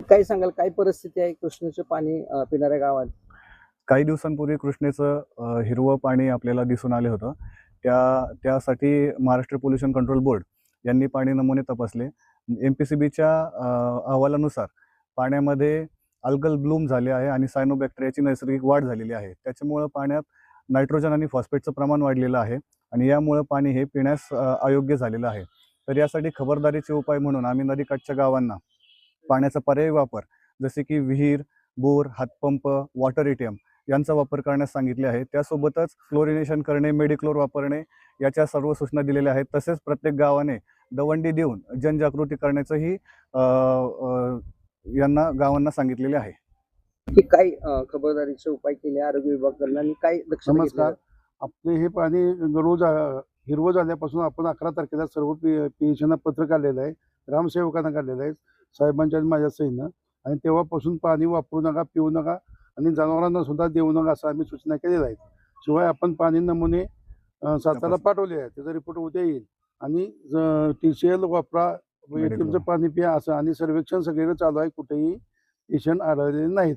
काय सांगाल, काय परिस्थिती आहे कृष्णेचे पाणी पिणाऱ्या गावात? काही दिवसांपूर्वी कृष्णेचं हिरवं पाणी आपल्याला दिसून आले होतं. त्यासाठी महाराष्ट्र पोल्युशन कंट्रोल बोर्ड यांनी पाणी नमुने तपासले. MPCBच्या अहवालानुसार पाण्यामध्ये अल्गल ब्लूम झाले आहे आणि सायनोबॅक्टेरियाची नैसर्गिक वाढ झालेली आहे. त्याच्यामुळं पाण्यात नायट्रोजन आणि फॉस्फेटचं प्रमाण वाढलेलं आहे आणि यामुळं पाणी हे पिण्यास अयोग्य झालेलं आहे. तर यासाठी खबरदारीचे उपाय म्हणून आम्ही नदीकाठच्या गावांना पाण्याचा पर्यायी वापर जसे की विहीर, बोर, हातपंप, वॉटर ATM यांचा वापर करण्यास सांगितले आहे. त्यासोबतच क्लोरिनेशन करणे, मेडिक्लोर वापरणे याच्या सर्व सूचना दिलेल्या आहेत. तसेच प्रत्येक गावाने दवंडी देऊन जनजागृती करण्याचंही यांना गावांना सांगितलेले आहे. की काय खबरदारीचे उपाय केले आरोग्य विभागाकडून आणि काय दक्षता नमस्कार. घेतली? आपले हे पाणी रोज हिरवं झाल्यापासून आपण 11 तारखेला सर्व पेन्शनना पत्र काढलेलं आहे, ग्रामसेवकांना काढलेलं आहे, साहेबांच्या आणि माझ्या सहीनं. आणि तेव्हापासून पाणी वापरू नका, पिऊ नका आणि जनावरांना सुद्धा देऊ नका असं आम्ही सूचना केलेल्या आहेत. शिवाय आपण पाणी नमुने सातारला पाठवले आहे, त्याचा रिपोर्ट उद्या येईल. आणि TCL वापरा, ATMचं पाणी प्या असं. आणि सर्वेक्षण सगळीकडे चालू आहे, कुठेही पेशंट आढळलेले नाहीत.